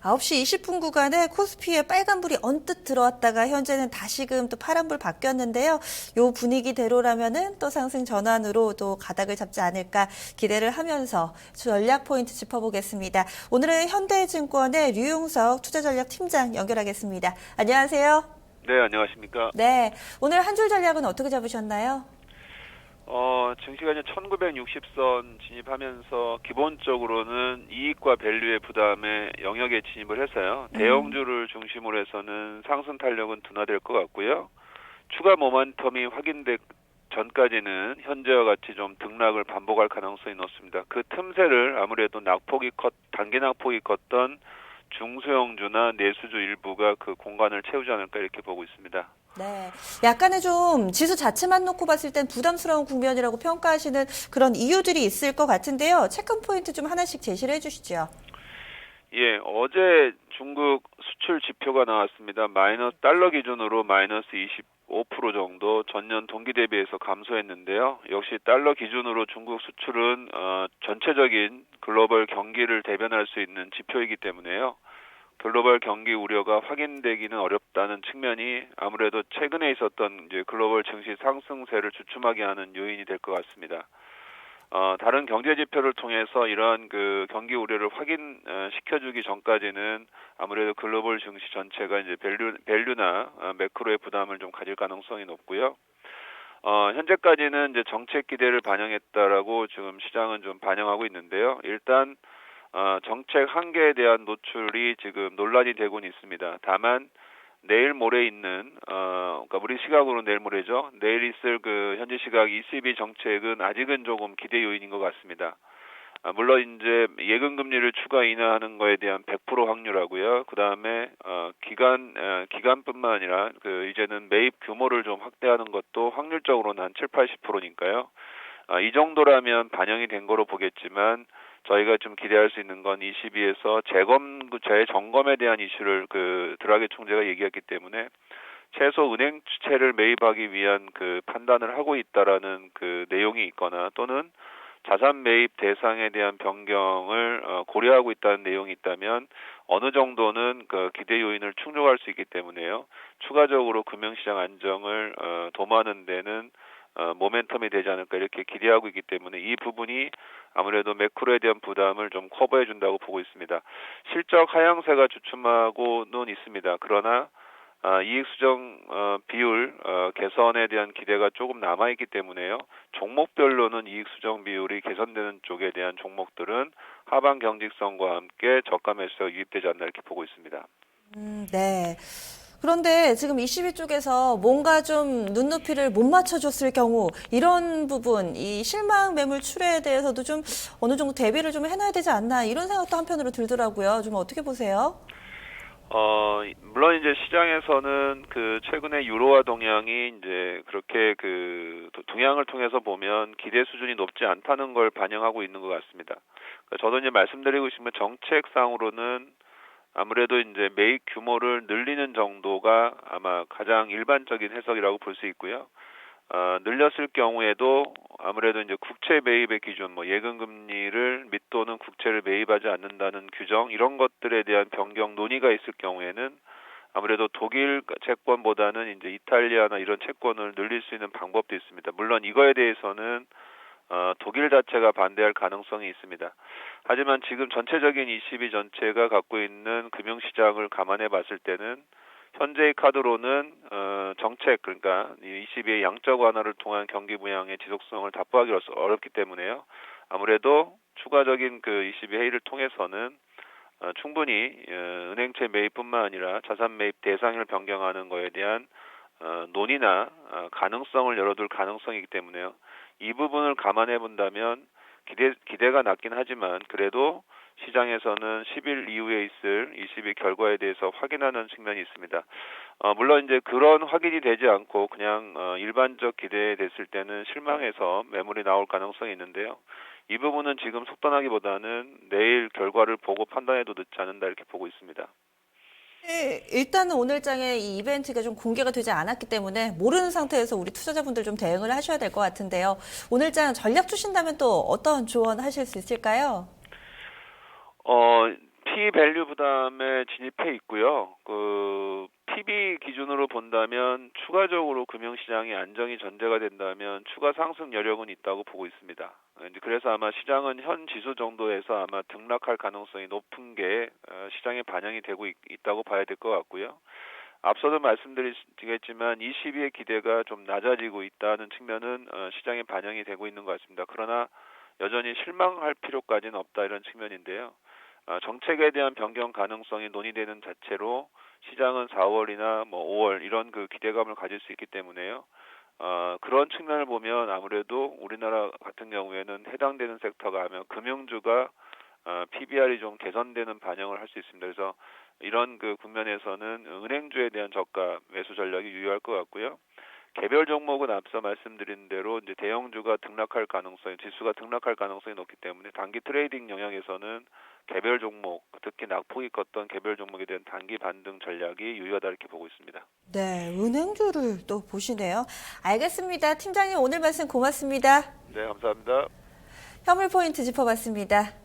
9시 20분 구간에 코스피에 빨간불이 언뜻 들어왔다가 현재는 다시금 또 파란불 바뀌었는데요. 요 분위기대로라면은 또 상승 전환으로 또 가닥을 잡지 않을까 기대를 하면서 전략 포인트 짚어보겠습니다. 오늘은 현대증권의 류용석 투자전략팀장 연결하겠습니다. 안녕하세요. 네, 안녕하십니까. 네, 오늘 한 줄 전략은 어떻게 잡으셨나요? 증시가 이제 1960선 진입하면서 기본적으로는 이익과 밸류의 부담의 영역에 진입을 해서요. 대형주를 중심으로 해서는 상승 탄력은 둔화될 것 같고요. 추가 모멘텀이 확인되기 전까지는 현재와 같이 좀 등락을 반복할 가능성이 높습니다. 그 틈새를 아무래도 단기 낙폭이 컸던 중소형주나 내수주 일부가 그 공간을 채우지 않을까 이렇게 보고 있습니다. 네, 약간의 좀 지수 자체만 놓고 봤을 땐 부담스러운 국면이라고 평가하시는 그런 이유들이 있을 것 같은데요. 체크 포인트 좀 하나씩 제시를 해주시죠. 예, 어제 중국 수출 지표가 나왔습니다. 달러 기준으로 마이너스 25% 정도 전년 동기 대비해서 감소했는데요. 역시 달러 기준으로 중국 수출은 전체적인 글로벌 경기를 대변할 수 있는 지표이기 때문에요. 글로벌 경기 우려가 확인되기는 어렵다는 측면이 아무래도 최근에 있었던 이제 글로벌 증시 상승세를 주춤하게 하는 요인이 될 것 같습니다. 다른 경제 지표를 통해서 이러한 그 경기 우려를 확인시켜주기 전까지는 아무래도 글로벌 증시 전체가 이제 밸류나 매크로의 부담을 좀 가질 가능성이 높고요. 현재까지는 이제 정책 기대를 반영했다라고 지금 시장은 좀 반영하고 있는데요. 일단 정책 한계에 대한 노출이 지금 논란이 되고는 있습니다. 다만 내일 모레 있는 그러니까 우리 시각으로 내일 모레죠. 내일 있을 그 현지 시각 ECB 정책은 아직은 조금 기대 요인인 것 같습니다. 물론 이제 예금 금리를 추가 인하하는 거에 대한 100% 확률하고요. 그다음에 기간뿐만 아니라 그 이제는 매입 규모를 좀 확대하는 것도 확률적으로는 한 7, 80%니까요. 이 정도라면 반영이 된 거로 보겠지만 저희가 좀 기대할 수 있는 건 ECB에서 재점검에 대한 이슈를 그 드라기 총재가 얘기했기 때문에 최소 은행 주체를 매입하기 위한 그 판단을 하고 있다라는 그 내용이 있거나 또는 자산 매입 대상에 대한 변경을 고려하고 있다는 내용이 있다면 어느 정도는 그 기대 요인을 충족할 수 있기 때문에요. 추가적으로 금융시장 안정을 도모하는 데는 모멘텀이 되지 않을까 이렇게 기대하고 있기 때문에 이 부분이 아무래도 매크로에 대한 부담을 좀 커버해 준다고 보고 있습니다. 실적 하향세가 주춤하고는 있습니다. 그러나 이익 수정 비율 개선에 대한 기대가 조금 남아 있기 때문에요. 종목별로는 이익 수정 비율이 개선되는 쪽에 대한 종목들은 하방 경직성과 함께 저가 매수가 유입되지 않나 이렇게 보고 있습니다. 네. 그런데 지금 ECB 쪽에서 뭔가 좀 눈높이를 못 맞춰줬을 경우 이런 부분, 이 실망 매물 출회에 대해서도 좀 어느 정도 대비를 좀 해놔야 되지 않나 이런 생각도 한편으로 들더라고요. 좀 어떻게 보세요? 물론 이제 시장에서는 그 최근에 유로화 동향이 이제 그렇게 그 동향을 통해서 보면 기대 수준이 높지 않다는 걸 반영하고 있는 것 같습니다. 그러니까 저도 이제 말씀드리고 싶은 정책상으로는 아무래도 이제 매입 규모를 늘리는 정도가 아마 가장 일반적인 해석이라고 볼 수 있고요. 늘렸을 경우에도 아무래도 이제 국채 매입의 기준, 예금 금리를 밑도는 국채를 매입하지 않는다는 규정 이런 것들에 대한 변경 논의가 있을 경우에는 아무래도 독일 채권보다는 이제 이탈리아나 이런 채권을 늘릴 수 있는 방법도 있습니다. 물론 이거에 대해서는 독일 자체가 반대할 가능성이 있습니다. 하지만 지금 전체적인 ECB 전체가 갖고 있는 금융시장을 감안해 봤을 때는 현재의 카드로는 정책 그러니까 ECB의 양적 완화를 통한 경기 부양의 지속성을 답보하기 어렵기 때문에요. 아무래도 추가적인 그 ECB 회의를 통해서는 충분히 은행채 매입뿐만 아니라 자산 매입 대상을 변경하는 거에 대한 논의나 가능성을 열어둘 가능성이기 때문에요. 이 부분을 감안해 본다면 기대가 낮긴 하지만 그래도 시장에서는 10일 이후에 있을 ECB 결과에 대해서 확인하는 측면이 있습니다. 물론 이제 그런 확인이 되지 않고 그냥 일반적 기대에 됐을 때는 실망해서 매물이 나올 가능성이 있는데요. 이 부분은 지금 속단하기보다는 내일 결과를 보고 판단해도 늦지 않는다 이렇게 보고 있습니다. 일단은 오늘장에 이 이벤트가 좀 공개가 되지 않았기 때문에 모르는 상태에서 우리 투자자분들 좀 대응을 하셔야 될 것 같은데요. 오늘장 전략 주신다면 또 어떤 조언 하실 수 있을까요? P-밸류 부담에 진입해 있고요. 그 PB 기준으로 본다면 추가적으로 금융시장이 안정이 전제가 된다면 추가 상승 여력은 있다고 보고 있습니다. 이제 그래서 아마 시장은 현 지수 정도에서 아마 등락할 가능성이 높은 게 시장에 반영이 되고 있다고 봐야 될 것 같고요. 앞서도 말씀드리겠지만 22의 기대가 좀 낮아지고 있다는 측면은 시장에 반영이 되고 있는 것 같습니다. 그러나 여전히 실망할 필요까지는 없다 이런 측면인데요. 정책에 대한 변경 가능성이 논의되는 자체로 시장은 4월이나 뭐 5월 이런 그 기대감을 가질 수 있기 때문에요. 그런 측면을 보면 아무래도 우리나라 같은 경우에는 해당되는 섹터가 하면 금융주가 PBR이 좀 개선되는 반영을 할 수 있습니다. 그래서 이런 그 국면에서는 은행주에 대한 저가 매수 전략이 유효할 것 같고요. 개별 종목은 앞서 말씀드린 대로 이제 대형주가 등락할 가능성이 지수가 등락할 가능성이 높기 때문에 단기 트레이딩 영역에서는 개별 종목, 특히 낙폭이 컸던 개별 종목에 대한 단기 반등 전략이 유효하다 이렇게 보고 있습니다. 네, 은행주를 또 보시네요. 알겠습니다. 팀장님 오늘 말씀 고맙습니다. 네, 감사합니다. 현물 포인트 짚어봤습니다.